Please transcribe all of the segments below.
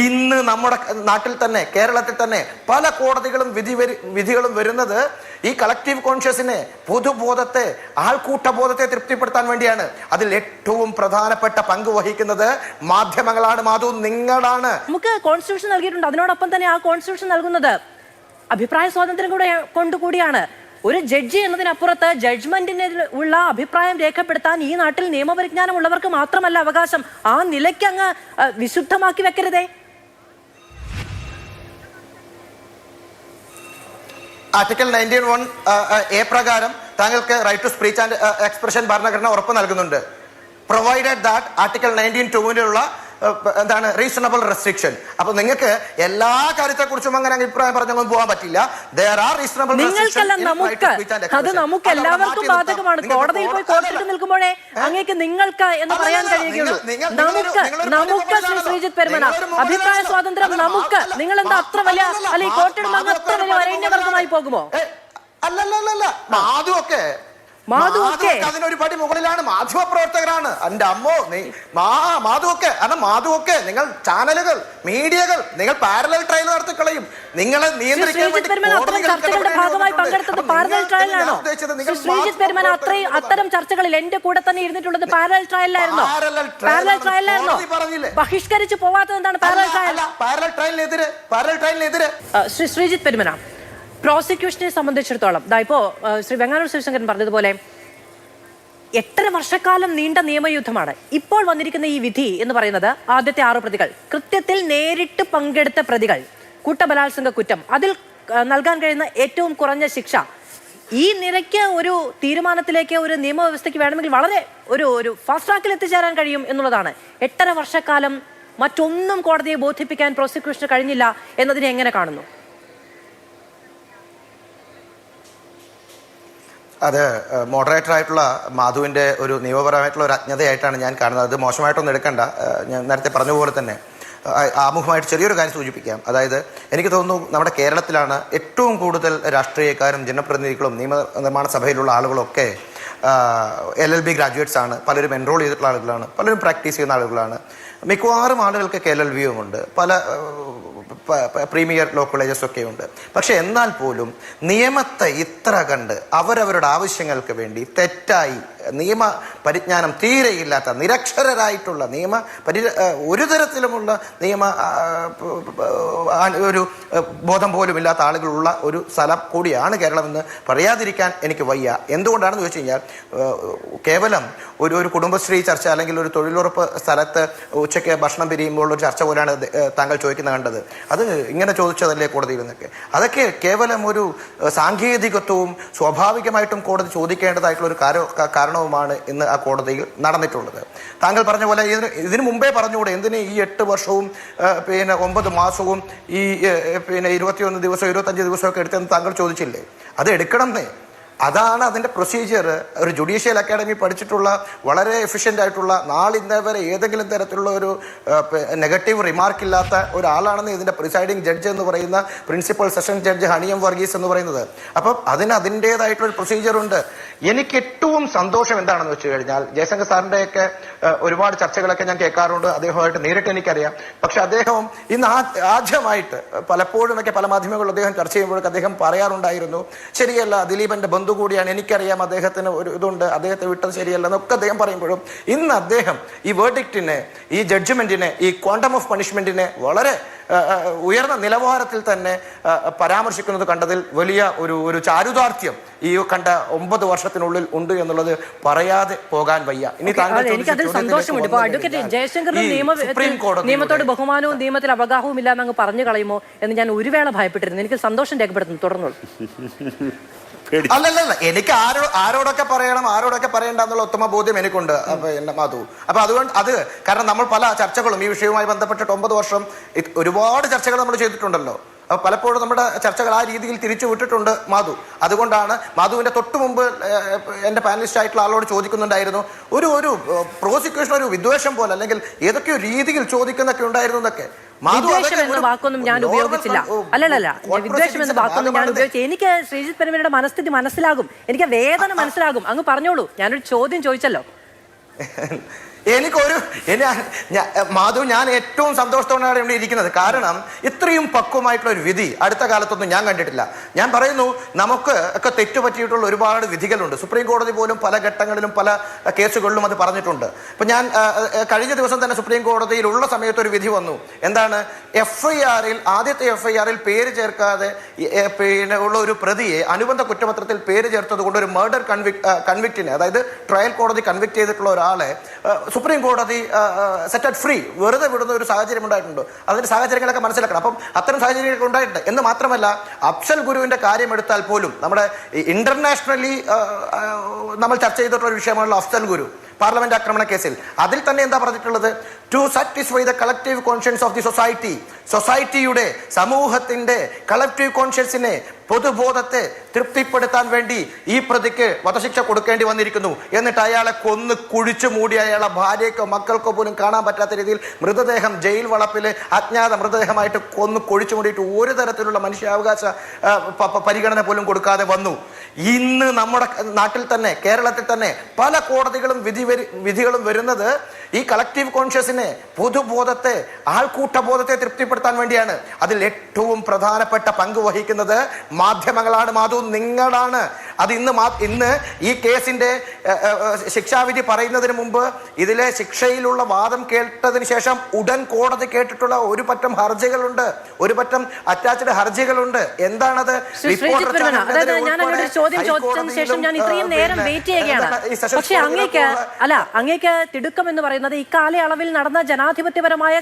ഇന്ന് നമ്മുടെ നാട്ടിൽ തന്നെ, കേരളത്തിൽ തന്നെ പല കോടതികളും വിധികളും വരുന്നത് ഈ കളക്റ്റീവ് കോൺഷ്യസിനെ, പൊതുബോധത്തെ, ആൾക്കൂട്ടബോധത്തെ തൃപ്തിപ്പെടുത്താൻ വേണ്ടിയാണ്. അതിൽ ഏറ്റവും പ്രധാനപ്പെട്ട പങ്ക് വഹിക്കുന്നത് മാധ്യമങ്ങളാണ്. മാധു, നിങ്ങളാണ്. നമുക്ക് കോൺസ്റ്റിറ്റ്യൂഷൻ നൽകിയിട്ടുണ്ട്. അതിനോടൊപ്പം തന്നെ ആ കോൺസ്റ്റിറ്റ്യൂഷൻ നൽകുന്നത് അഭിപ്രായ സ്വാതന്ത്ര്യം കൊണ്ടുകൂടിയാണ്. ഒരു ജഡ്ജി എന്നതിനപ്പുറത്ത് ജഡ്ജ്മെന്റിന് ഉള്ള അഭിപ്രായം രേഖപ്പെടുത്താൻ ഈ നാട്ടിൽ നിയമപരിജ്ഞാനം ഉള്ളവർക്ക് മാത്രമല്ല അവകാശം. ആ നിലയ്ക്ക് അങ്ങ് വിശുദ്ധമാക്കി വെക്കരുതേ. ആർട്ടിക്കിൾ 91A പ്രകാരം താങ്കൾക്ക് right to speech and expression ഭരണഘടന ഉറപ്പ് നൽകുന്നുണ്ട്. പ്രൊവൈഡഡ് ദാറ്റ് ആർട്ടിക്കിൾ 19(2)ലുള്ള എന്താണ് റീസണബിൾ റെസ്ട്രിക്ഷൻ. അപ്പൊ നിങ്ങൾക്ക് എല്ലാ കാര്യത്തെ കുറിച്ചും അങ്ങനെ അഭിപ്രായം പറഞ്ഞൊന്നും പോകാൻ പറ്റില്ല. അത് നമുക്ക് എല്ലാവർക്കും ബാധകമാണ്. കോടതിയിൽ പോയി കോർട്ടിട്ട് നിൽക്കുമ്പോഴേ അങ്ങേക്ക് നിങ്ങൾക്ക് എന്ന് പറയാൻ കഴിയുകയുള്ളൂ. നമുക്ക് ശ്രീജിത്ത് പെരുമന, അഭിപ്രായ സ്വാതന്ത്ര്യം നമുക്ക്. നിങ്ങൾ എന്താ അത്ര വലിയ അല്ലെങ്കിൽ കോർട്ടിടുന്ന അത്ര വലിയ വരേണ്യവർഗമായി പോകുമോ? അല്ലല്ല, മാധുവൊക്കെ അതിനൊരു പടി മുകളിലാണ്. മാധ്യമ പ്രവർത്തകരാണ്. എന്റെ അമ്മോ, മാധുവൊക്കെ നിങ്ങൾ ചാനലുകൾ, മീഡിയകൾ, നിങ്ങൾ പാരലൽ ട്രയൽ നടത്തിക്കളയും. നിങ്ങളെ നിയന്ത്രിക്കാൻ അത്തരം ചർച്ചകളിൽ എന്റെ കൂടെ തന്നെ ഇരുന്നിട്ടുള്ളത് പാരലൽ ട്രയലിലായിരുന്നോ? ബഹിഷ്കരിച്ച് പോവാത്തത് എന്താണ്? പാരലൽ ട്രയലിനെതിരെ ശ്രീജിത്ത് പെരുമന, പ്രോസിക്യൂഷനെ സംബന്ധിച്ചിടത്തോളം ഇപ്പോ ശ്രീ വെങ്ങാനൂർ ശിവശങ്കരൻ പറഞ്ഞതുപോലെ 8.5 വർഷക്കാലം നീണ്ട നിയമയുദ്ധമാണ്. ഇപ്പോൾ വന്നിരിക്കുന്ന ഈ വിധി എന്ന് പറയുന്നത് ആദ്യത്തെ 6 പ്രതികൾ, കൃത്യത്തിൽ നേരിട്ട് പങ്കെടുത്ത പ്രതികൾ, കൂട്ടബലാത്സംഗ കുറ്റം, അതിൽ നൽകാൻ കഴിയുന്ന ഏറ്റവും കുറഞ്ഞ ശിക്ഷ. ഈ നിരക്ക് ഒരു തീരുമാനത്തിലേക്ക് ഒരു നിയമവ്യവസ്ഥയ്ക്ക് വേണമെങ്കിൽ വളരെ ഒരു ഫാസ്റ്റ് ട്രാക്കിൽ എത്തിച്ചേരാൻ കഴിയും എന്നുള്ളതാണ്. 8.5 വർഷക്കാലം മറ്റൊന്നും കോടതിയെ ബോധിപ്പിക്കാൻ പ്രോസിക്യൂഷന് കഴിഞ്ഞില്ല എന്നതിനെ എങ്ങനെ കാണുന്നു? അത് മോഡറേറ്റർ ആയിട്ടുള്ള മാധുവിൻ്റെ ഒരു നിയമപരമായിട്ടുള്ള ഒരു അജ്ഞതയായിട്ടാണ് ഞാൻ കാണുന്നത്. അത് മോശമായിട്ടൊന്നും എടുക്കണ്ട. ഞാൻ നേരത്തെ പറഞ്ഞ പോലെ തന്നെ ആമുഖമായിട്ട് ചെറിയൊരു കാര്യം സൂചിപ്പിക്കാം. അതായത് എനിക്ക് തോന്നുന്നു നമ്മുടെ കേരളത്തിലാണ് ഏറ്റവും കൂടുതൽ രാഷ്ട്രീയക്കാരും ജനപ്രതിനിധികളും നിയമനിർമ്മാണ സഭയിലുള്ള ആളുകളൊക്കെ LLB ഗ്രാജുവേറ്റ്സ് ആണ്. പലരും എൻറോൾ ചെയ്തിട്ടുള്ള ആളുകളാണ്, പലരും പ്രാക്ടീസ് ചെയ്യുന്ന ആളുകളാണ്. മിക്കവാറും ആളുകൾക്ക് LLBയും ഉണ്ട്, പല പ്രീമിയർ ലോ കോളേജസ് ഒക്കെ ഉണ്ട്. പക്ഷെ എന്നാൽ പോലും നിയമത്തെ ഇത്ര കണ്ട് അവരവരുടെ ആവശ്യങ്ങൾക്ക് വേണ്ടി തെറ്റായി നിയമ പരിജ്ഞാനം തീരെയില്ലാത്ത, നിരക്ഷരരായിട്ടുള്ള, ഒരു തരത്തിലുമുള്ള നിയമ ഒരു ബോധം പോലും ഇല്ലാത്ത ആളുകളുള്ള ഒരു സ്ഥലം കൂടിയാണ് കേരളമെന്ന് പറയാതിരിക്കാൻ എനിക്ക് വയ്യ. എന്തുകൊണ്ടാണെന്ന് ചോദിച്ചു കഴിഞ്ഞാൽ, കേവലം ഒരു കുടുംബശ്രീ ചർച്ച അല്ലെങ്കിൽ ഒരു തൊഴിലുറപ്പ് സ്ഥലത്ത് ഉച്ചയ്ക്ക് ഭക്ഷണം പിരിയുമ്പോൾ ഒരു ചർച്ച പോലെയാണ് താങ്കൾ ചോദിക്കുന്നത് കണ്ടത്. അത് ഇങ്ങനെ ചോദിച്ചതല്ലേ കോടതിയിൽ നിന്നൊക്കെ? അതൊക്കെ കേവലം ഒരു സാങ്കേതികത്വവും സ്വാഭാവികമായിട്ടും കോടതി ചോദിക്കേണ്ടതായിട്ടുള്ള ഒരു കാരണവുമാണ് ഇന്ന് ആ കോടതിയിൽ നടന്നിട്ടുള്ളത്. താങ്കൾ പറഞ്ഞ പോലെ ഇതിനു മുമ്പേ പറഞ്ഞുകൂടെ എന്തിന് ഈ 8 വർഷവും 9 മാസവും ഈ 21 ദിവസം 25 ദിവസമൊക്കെ എടുത്തെന്ന് താങ്കൾ ചോദിച്ചില്ലേ? അത് എടുക്കണമെന്നേ. അതാണ് അതിൻ്റെ പ്രൊസീജിയർ. ഒരു ജുഡീഷ്യൽ അക്കാഡമി പഠിച്ചിട്ടുള്ള വളരെ എഫിഷ്യൻ്റ് ആയിട്ടുള്ള, നാളിന്നേ വരെ ഏതെങ്കിലും തരത്തിലുള്ള ഒരു നെഗറ്റീവ് റിമാർക്ക് ഇല്ലാത്ത ഒരാളാണെന്ന് ഇതിൻ്റെ പ്രിസൈഡിങ് ജഡ്ജ് എന്ന് പറയുന്ന പ്രിൻസിപ്പൽ സെഷൻ ജഡ്ജ് ഹണിയം വർഗീസ് എന്ന് പറയുന്നത്. അപ്പം അതിൻ്റേതായിട്ടുള്ളൊരു പ്രൊസീജിയറുണ്ട്. എനിക്ക് ഏറ്റവും സന്തോഷം എന്താണെന്ന് വെച്ച് കഴിഞ്ഞാൽ, ജയശങ്കർ സാറിൻ്റെയൊക്കെ ഒരുപാട് ചർച്ചകളൊക്കെ ഞാൻ കേൾക്കാറുണ്ട്, അദ്ദേഹമായിട്ട് നേരിട്ട് എനിക്കറിയാം. പക്ഷെ അദ്ദേഹം ഇന്ന് ആദ്യമായിട്ട് പലപ്പോഴുമൊക്കെ പല മാധ്യമങ്ങളിൽ അദ്ദേഹം ചർച്ച ചെയ്യുമ്പോഴൊക്കെ അദ്ദേഹം പറയാറുണ്ടായിരുന്നു, ശരിയല്ല, ദിലീപന്റെ ബന്ധു കൂടിയാണ്, എനിക്കറിയാം അദ്ദേഹത്തിന് ഒരു ഇതുണ്ട്, അദ്ദേഹത്തെ വിട്ടത് ശരിയല്ല എന്നൊക്കെ അദ്ദേഹം പറയുമ്പോഴും ഇന്ന് അദ്ദേഹം ഈ വേർഡിക്റ്റിനെ, ഈ ജഡ്ജ്മെന്റിനെ, ഈ ക്വാണ്ടം ഓഫ് പണിഷ്മെന്റിനെ വളരെ ഉയർന്ന നിലവാരത്തിൽ തന്നെ പരാമർശിക്കുന്നത് കണ്ടതിൽ വലിയ ഒരു ചാരുതാർത്ഥ്യം ഈ കണ്ട 9 വർഷത്തിനുള്ളിൽ ഉണ്ട് എന്നുള്ളത് പറയാതെ പോകാൻ വയ്യ. ഇനി എനിക്കതിൽ സന്തോഷമുണ്ട്. ഇപ്പൊ അഡ്വക്കേറ്റ് ജയശങ്കറിന് നിയമത്തോട് ബഹുമാനവും നിയമത്തിൽ അവഗാഹവും ഇല്ലാന്ന് അങ്ങ് പറഞ്ഞു കളയുമോ എന്ന് ഞാൻ ഒരു വേള ഭയപ്പെട്ടിരുന്നു. എനിക്ക് സന്തോഷം രേഖപ്പെടുത്തുന്നു. തുടർന്നോളൂ. അല്ലല്ല, എനിക്ക് ആരോടൊക്കെ പറയണം, ആരോടൊക്കെ പറയണ്ട എന്നുള്ള ഉത്തമ ബോധ്യം എനിക്കുണ്ട് മാധു. അപ്പൊ അതുകൊണ്ട് കാരണം നമ്മൾ പല ചർച്ചകളും ഈ വിഷയവുമായി ബന്ധപ്പെട്ടിട്ട് 9 വർഷം ഒരുപാട് ചർച്ചകൾ നമ്മൾ ചെയ്തിട്ടുണ്ടല്ലോ. അപ്പൊ പലപ്പോഴും നമ്മുടെ ചർച്ചകൾ ആ രീതിയിൽ തിരിച്ചു വിട്ടിട്ടുണ്ട് മാധു. അതുകൊണ്ടാണ് മാധുവിന്റെ തൊട്ടു മുമ്പ് എന്റെ പാനലിസ്റ്റ് ആയിട്ടുള്ള ആളോട് ചോദിക്കുന്നുണ്ടായിരുന്നു, ഒരു പ്രോസിക്യൂഷൻ ഒരു വിദ്വേഷം പോലെ അല്ലെങ്കിൽ ഏതൊക്കെയോ രീതിയിൽ ചോദിക്കുന്നൊക്കെ ഉണ്ടായിരുന്നു എന്നൊക്കെ. വിദ്വേഷം എന്ന വാക്കൊന്നും ഞാൻ ഉപയോഗിച്ചില്ല. അല്ലല്ല, വിദ്വേഷം എന്ന വാക്കൊന്നും ഞാൻ ഉപയോഗിച്ചു. എനിക്ക് ശ്രീജിത്ത് പെരുമനയുടെ മനസ്ഥിതി മനസ്സിലാകും, എനിക്ക് വേദന മനസ്സിലാകും. അങ്ങ് പറഞ്ഞോളൂ. ഞാനൊരു ചോദ്യം ചോദിച്ചല്ലോ. മാധു, ഞാൻ ഏറ്റവും സന്തോഷത്തോടെയാണ് ഇവിടെ ഇരിക്കുന്നത്. കാരണം ഇത്രയും പക്വമായിട്ടുള്ള ഒരു വിധി അടുത്ത കാലത്തൊന്നും ഞാൻ കണ്ടിട്ടില്ല. ഞാൻ പറയുന്നു, നമുക്ക് ഒക്കെ തെറ്റുപറ്റിയിട്ടുള്ള ഒരുപാട് വിധികളുണ്ട്. സുപ്രീം കോടതി പോലും പല ഘട്ടങ്ങളിലും പല കേസുകളിലും അത് പറഞ്ഞിട്ടുണ്ട്. ഇപ്പൊ ഞാൻ കഴിഞ്ഞ ദിവസം തന്നെ സുപ്രീം കോടതിയിലുള്ള സമയത്ത് ഒരു വിധി വന്നു. എന്താണ്? ആദ്യത്തെ FIR പേര് ചേർക്കാതെ പിന്നെ ഉള്ള ഒരു പ്രതിയെ അനുബന്ധ കുറ്റപത്രത്തിൽ പേര് ചേർത്തത് കൊണ്ട് ഒരു മർഡർ കൺവിക്റ്റിനെ, അതായത് ട്രയൽ കോടതി കൺവിക്ട് ചെയ്തിട്ടുള്ള ഒരാളെ സുപ്രീം കോടതി സെറ്റ് ഫ്രീ, വെറുതെ വിടുന്ന ഒരു സാഹചര്യം ഉണ്ടായിട്ടുണ്ട്. അതിന്റെ സാഹചര്യങ്ങളൊക്കെ മനസ്സിലാക്കണം. അപ്പം അത്തരം സാഹചര്യങ്ങളൊക്കെ ഉണ്ടായിട്ടുണ്ട് എന്ന് മാത്രമല്ല, അഫ്സൽ ഗുരുവിന്റെ കാര്യം എടുത്താൽ പോലും നമ്മുടെ ഇന്റർനാഷണലി നമ്മൾ ചർച്ച ചെയ്തിട്ടുള്ള ഒരു വിഷയമാണല്ലോ അഫ്സൽ ഗുരു പാർലമെന്റ് ആക്രമണ കേസിൽ. അതിൽ തന്നെ എന്താ പറഞ്ഞിട്ടുള്ളത്? To satisfy the collective conscience of the society, സൊസൈറ്റിയുടെ, സമൂഹത്തിന്റെ കളക്റ്റീവ് കോൺഷ്യൻസിനെ, പൊതുബോധത്തെ തൃപ്തിപ്പെടുത്താൻ വേണ്ടി ഈ പ്രതിക്ക് വധശിക്ഷ കൊടുക്കേണ്ടി വന്നിരിക്കുന്നു. എന്നിട്ട് അയാളെ കൊന്ന് കുഴിച്ചു മൂടി അയാളെ ഭാര്യയ്ക്കോ മക്കൾക്കോ പോലും കാണാൻ പറ്റാത്ത രീതിയിൽ മൃതദേഹം ജയിൽ വളപ്പില് അജ്ഞാത മൃതദേഹമായിട്ട് കൊന്ന് കുഴിച്ചു മൂടിയിട്ട് ഒരു തരത്തിലുള്ള മനുഷ്യാവകാശ പരിഗണന പോലും കൊടുക്കാതെ വന്നു. ഇന്ന് നമ്മുടെ നാട്ടിൽ തന്നെ, കേരളത്തിൽ തന്നെ പല കോടതികളും വിധികളും വരുന്നത് ഈ കളക്റ്റീവ് കോൺഷ്യസിനെ, പൊതുബോധത്തെ, ആൾക്കൂട്ടബോധത്തെ തൃപ്തിപ്പെടുത്താൻ വേണ്ടിയാണ്. അതിൽ ഏറ്റവും പ്രധാനപ്പെട്ട പങ്ക് വഹിക്കുന്നത് മാധ്യമങ്ങളാണ്. മാധു, നിങ്ങളാണ്. അത് ഇന്ന് ഈ കേസിന്റെ ശിക്ഷാവിധി പറയുന്നതിന് മുമ്പ് ഇതിലെ ശിക്ഷയിലുള്ള വാദം കേട്ടതിന് ശേഷം ഉടൻ കോടതി കേട്ടിട്ടുള്ള ഒരു പറ്റം ഹർജികളുണ്ട്, ഒരു പറ്റം അറ്റാച്ച്ഡ് ഹർജികളുണ്ട്. എന്താണത്? ശേഷം ഞാൻ ഇത്രയും നേരം വെയിറ്റ് ചെയ്യുകയാണ്. പക്ഷെ അങ്ങേക്ക് തിടുക്കം എന്ന് പറയുന്നത് ഈ കാലയളവിൽ നടന്ന ജനാധിപത്യപരമായ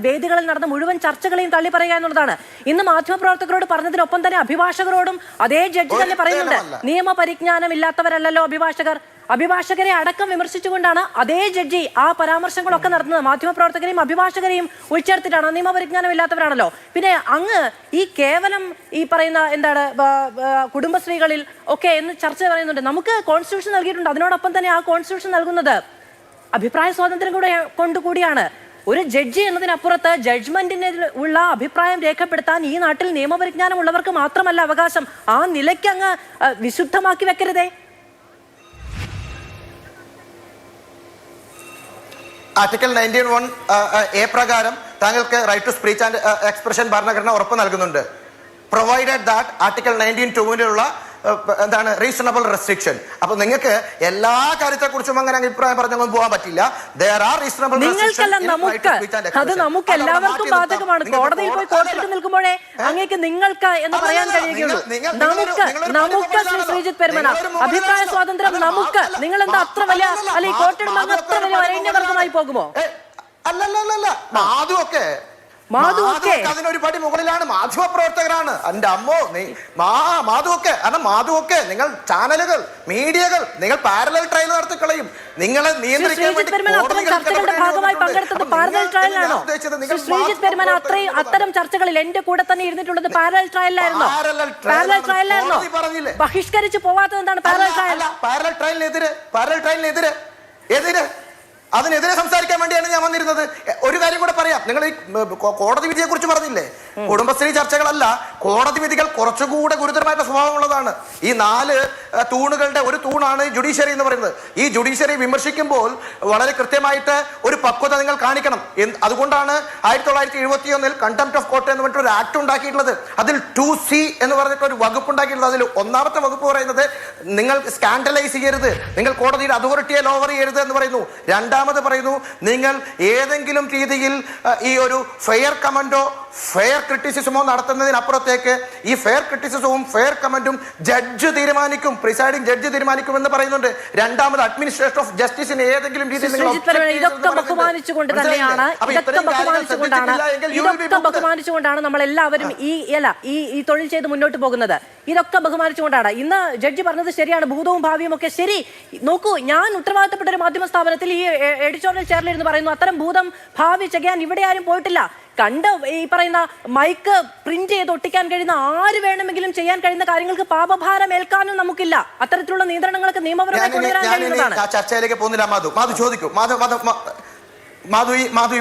വേദികളിൽ നടന്ന മുഴുവൻ ചർച്ചകളെയും തള്ളി പറയുക എന്നുള്ളതാണ്. ഇന്ന് മാധ്യമപ്രവർത്തകരോട് പറഞ്ഞതിനൊപ്പം തന്നെ അഭിഭാഷകരോടും അതേ ജഡ്ജി തന്നെ പറയുന്നുണ്ട്, നിയമപരിജ്ഞാനം ഇല്ലാത്തവരല്ലല്ലോ അഭിഭാഷകർ. അഭിഭാഷകരെ അടക്കം വിമർശിച്ചുകൊണ്ടാണ് അതേ ജഡ്ജി ആ പരാമർശങ്ങളൊക്കെ നടത്തുന്നത്. മാധ്യമപ്രവർത്തകരെയും അഭിഭാഷകരെയും ഉൾച്ചേർത്തിട്ടാണ്. നിയമപരിജ്ഞാനം ഇല്ലാത്തവരാണല്ലോ. പിന്നെ അങ്ങ് ഈ കേവലം ഈ പറയുന്ന എന്താണ് കുടുംബശ്രീകളിൽ ഒക്കെ എന്ന് ചർച്ച പറയുന്നുണ്ട്. നമുക്ക് കോൺസ്റ്റിറ്റ്യൂഷൻ നൽകിയിട്ടുണ്ട്. അതിനോടൊപ്പം തന്നെ ആ കോൺസ്റ്റിറ്റ്യൂഷൻ നൽകുന്നത് അഭിപ്രായ സ്വാതന്ത്ര്യം കൊണ്ടുകൂടിയാണ്. ഒരു ജഡ്ജി എന്നതിനപ്പുറത്ത് ജഡ്ജ്മെന്റിന് ഉള്ള അഭിപ്രായം രേഖപ്പെടുത്താൻ ഈ നാട്ടിൽ നിയമപരിജ്ഞാനം ഉള്ളവർക്ക് മാത്രമല്ല അവകാശം. ആ നിലയ്ക്ക് അങ്ങ് വിശുദ്ധമാക്കി വെക്കരുതേ. ആർട്ടിക്കിൾ 19(1) പ്രകാരം താങ്കൾക്ക് right to speech and expression ഭരണഘടന ഉറപ്പ് നൽകുന്നുണ്ട്. പ്രൊവൈഡഡ് ദാറ്റ് ആർട്ടിക്കിൾ 19(2) എന്താണ് റീസണബിൾ റെസ്ട്രിക്ഷൻ. അപ്പൊ നിങ്ങൾക്ക് എല്ലാ കാര്യത്തെക്കുറിച്ചും അങ്ങനെ അഭിപ്രായം പറഞ്ഞൊന്നും പോകാൻ പറ്റില്ല. അത് നമുക്ക് എല്ലാവർക്കും ബാധകമാണ്. കോടതിയിൽ പോയി കോർട്ടിട്ട് നിൽക്കുമ്പോഴേ അങ്ങേക്ക് നിങ്ങൾക്ക് എന്ന് പറയാൻ കഴിയുകയുള്ളൂ. നമുക്ക് ശ്രീജിത്ത് പെരുമന, അഭിപ്രായ സ്വാതന്ത്ര്യം നമുക്ക്. നിങ്ങൾ എന്താ അത്ര വലിയ അല്ലെ കോർട്ടിടുമ്പോൾ അങ്ങ് അത്ര വലിയ വരേണ്യവർഗമായി പോകുമോ? അല്ലല്ലല്ല, അതിനൊരു പടി മുകളിലാണ്. മാധ്യമ പ്രവർത്തകരാണ്. എന്റെ അമ്മോ, മാധുവൊക്കെ നിങ്ങൾ ചാനലുകൾ, മീഡിയകൾ, നിങ്ങൾ പാരലൽ ട്രയൽ നടത്തി കളയും. നിങ്ങളെ നിയന്ത്രിക്കാൻ വേണ്ടി അത്തരം ചർച്ചകളിൽ എന്റെ കൂടെ തന്നെ ഇരുന്നിട്ടുള്ളത് പാരലൽ ട്രയലിലായിരുന്നു. ബഹിഷ്കരിച്ച് പോവാത്തത് എന്താണ്? പാരലൽ ട്രയലിനെതിരെ അതിനെതിരെ സംസാരിക്കാൻ വേണ്ടിയാണ് ഞാൻ വന്നിരുന്നത്. ഒരു കാര്യം കൂടെ പറയാം. നിങ്ങൾ ഈ കോടതി വിധിയെ കുറിച്ച് പറഞ്ഞില്ലേ? കുടുംബശ്രീ ചർച്ചകളല്ല, കോടതി വിധികൾ കുറച്ചുകൂടെ ഗുരുതരമായിട്ട് സ്വഭാവമുള്ളതാണ്. ഈ 4 തൂണുകളുടെ ഒരു തൂണാണ് ജുഡീഷ്യറി എന്ന് പറയുന്നത്. ഈ ജുഡീഷ്യറി വിമർശിക്കുമ്പോൾ വളരെ കൃത്യമായിട്ട് ഒരു പക്വത നിങ്ങൾ കാണിക്കണം. അതുകൊണ്ടാണ് 1971 കണ്ടംപ്റ്റ് ഓഫ് കോർട്ട് എന്ന് പറഞ്ഞിട്ട് ഒരു ആക്ട് ഉണ്ടാക്കിയിട്ടുള്ളത്. അതിൽ 2C എന്ന് പറഞ്ഞിട്ട് ഒരു വകുപ്പ് ഉണ്ടാക്കിയിട്ടുള്ളത്. അതിൽ ഒന്നാമത്തെ വകുപ്പ് പറയുന്നത് നിങ്ങൾ സ്കാൻഡലൈസ് ചെയ്യരുത്, നിങ്ങൾ കോടതിയുടെ അതോറിറ്റിയെ ലോവർ ചെയ്യരുത് എന്ന് പറയുന്നു. രണ്ടാമത് പറയുന്നു, നിങ്ങൾ ഏതെങ്കിലും രീതിയിൽ ഈ ഒരു ഫെയർ കമന്റോ ഫെയർ ക്രിറ്റിസിസമോ നടത്തുന്നതിനപ്പുറത്തേക്ക് ഈ ഫെയർ ക്രിറ്റിസിസവും ഫെയർ കമന്റും ജഡ്ജ് തീരുമാനിക്കും, പ്രിസൈഡിംഗ് ജഡ്ജി തീരുമാനിക്കും എന്ന് പറയുന്നുണ്ട്. രണ്ടാമത് അഡ്മിനിസ്ട്രേഷൻ ഓഫ് ജസ്റ്റിസിന് ഏതെങ്കിലും രീതിയിൽ ബഹുമാനിച്ചുകൊണ്ടാണ് നമ്മൾ എല്ലാവരും ഈ തൊഴിൽ ചെയ്ത് മുന്നോട്ട് പോകുന്നത്. ഇതൊക്കെ ബഹുമാനിച്ചുകൊണ്ടാണ്. ഇന്ന് ജഡ്ജി പറഞ്ഞത് ശരിയാണ്. ഭൂതവും ഭാവിയും ഒക്കെ ശരി. നോക്കൂ, ഞാൻ ഉത്തരവാദിത്തപ്പെട്ട ഒരു മാധ്യമ സ്ഥാപനത്തിൽ ഈ എഡിറ്റോറിയൽ ചെയറിലിരുന്ന് പറയുന്നു, അത്തരം ഭൂതം ഭാവി ചെയ്യാൻ ഇവിടെ ആരും പോയിട്ടില്ല. ഈ പറയുന്ന മൈക്ക് പ്രിന്റ് ചെയ്ത് ഒട്ടിക്കാൻ കഴിയുന്ന ആര് വേണമെങ്കിലും ചെയ്യാൻ കഴിയുന്ന കാര്യങ്ങൾക്ക് പാപഭാരം ഏൽക്കാനും നമുക്കില്ല. അത്തരത്തിലുള്ള നിയന്ത്രണങ്ങൾക്ക് നിയമപരമായി കൊണ്ടുവരാൻ കഴിയുന്നതാണ്. ചർച്ചയിലേക്ക് പോകുന്നില്ല. മാധു ചോദിക്കും.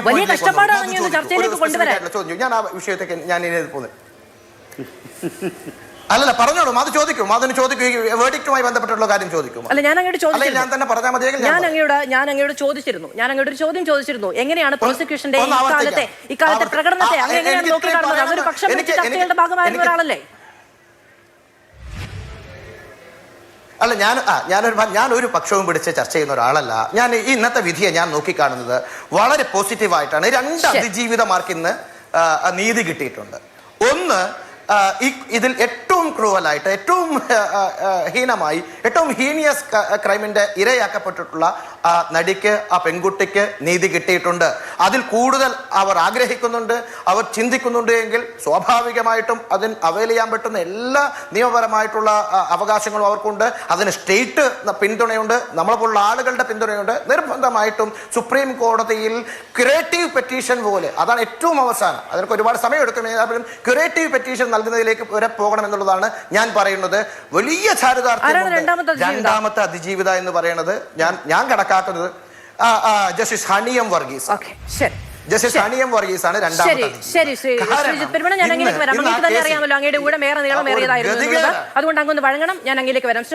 വലിയ കഷ്ടപ്പാടാണ് ചർച്ചയിലേക്ക് കൊണ്ടുവരാൻ. ഞാൻ ആ വിഷയത്തേക്ക് ഞാൻ പോകുന്നത്. അല്ലല്ല പറഞ്ഞോളൂ, അത് ചോദിക്കും, അതിന് ചോദിക്കും, വേർഡിക്റ്റുമായി ബന്ധപ്പെട്ടുള്ള കാര്യം ചോദിക്കും. അല്ല, ഞാൻ അങ്ങോട്ട് ചോദിച്ചിരുന്നു. ഞാൻ തന്നെ പറഞ്ഞാൽ മതിയെങ്കിൽ ഞാൻ അങ്ങോട്ട് ചോദിച്ചിരുന്നു. ഞാൻ അങ്ങോട്ട് ഒരു ചോദ്യം ചോദിച്ചിരുന്നു. എങ്ങനെയാണ് പ്രോസിക്യൂഷന്റെ ഇക്കാലത്തെ പ്രകടനത്തെ അങ്ങ് എങ്ങനെയാണ് നോക്കിക്കാണുന്നത്? അതൊരു പക്ഷം വെച്ച് ചർച്ചകളുടെ ഭാഗമായിരുന്ന ഒരാളല്ലേ? അല്ല, ഞാനൊരു പക്ഷവും പിടിച്ച് ചർച്ച ചെയ്യുന്ന ഒരാളല്ല. ഞാൻ ഈ ഇന്നത്തെ വിധിയെ ഞാൻ നോക്കിക്കാണുന്നത് വളരെ പോസിറ്റീവായിട്ടാണ്. 2 അതിജീവിതമാർക്ക് ഇന്ന് നീതി കിട്ടിയിട്ടുണ്ട്. ഒന്ന്, ഇതിൽ ഏറ്റവും ക്രൂവലായിട്ട്, ഏറ്റവും ഹീനമായി, ഏറ്റവും ഹീനിയസ് ക്രൈമിന്റെ ഇരയാക്കപ്പെട്ടിട്ടുള്ള ആ നടിക്ക്, ആ പെൺകുട്ടിക്ക് നീതി കിട്ടിയിട്ടുണ്ട്. അതിൽ കൂടുതൽ അവർ ആഗ്രഹിക്കുന്നുണ്ട്, അവർ ചിന്തിക്കുന്നുണ്ട് എങ്കിൽ സ്വാഭാവികമായിട്ടും അതിന് അവൈൽ ചെയ്യാൻ പറ്റുന്ന എല്ലാ നിയമപരമായിട്ടുള്ള അവകാശങ്ങളും അവർക്കുണ്ട്. അതിന് സ്റ്റേറ്റ് പിന്തുണയുണ്ട്, നമ്മളെപ്പോലുള്ള ആളുകളുടെ പിന്തുണയുണ്ട്. നിർബന്ധമായിട്ടും സുപ്രീം കോടതിയിൽ ക്യൂറേറ്റീവ് പെറ്റീഷൻ പോലെ, അതാണ് ഏറ്റവും അവസാനം, അതിനൊക്കെ ഒരുപാട് സമയം എടുക്കും, ക്യൂറേറ്റീവ് പെറ്റീഷൻ നൽകുന്നതിലേക്ക് വരെ പോകണം എന്നുള്ളതാണ് ഞാൻ പറയുന്നത്. വലിയ ചാരിതാർത്ഥ്യം. രണ്ടാമത്തെ അതിജീവിത എന്ന് പറയുന്നത് ഞാൻ കണക്കാക്കുന്നത് ജസ്റ്റിസ് ഹണിയം വർഗീസ്. ജസ്റ്റിസ് ഹണിയം വർഗീസ് ആണ് രണ്ടാമത്തെ. ഞാൻ അങ്ങിലേക്ക് വരാം. അങ്ങേക്ക് തന്നെ അറിയാമല്ലോ അങ്ങയുടെ കൂടെ മേറെ നീളമേറിയതായിരുന്നു. അതുകൊണ്ട് അങ്ങൊന്ന് വഴങ്ങണം. ഞാൻ അങ്ങിലേക്ക് വരാം.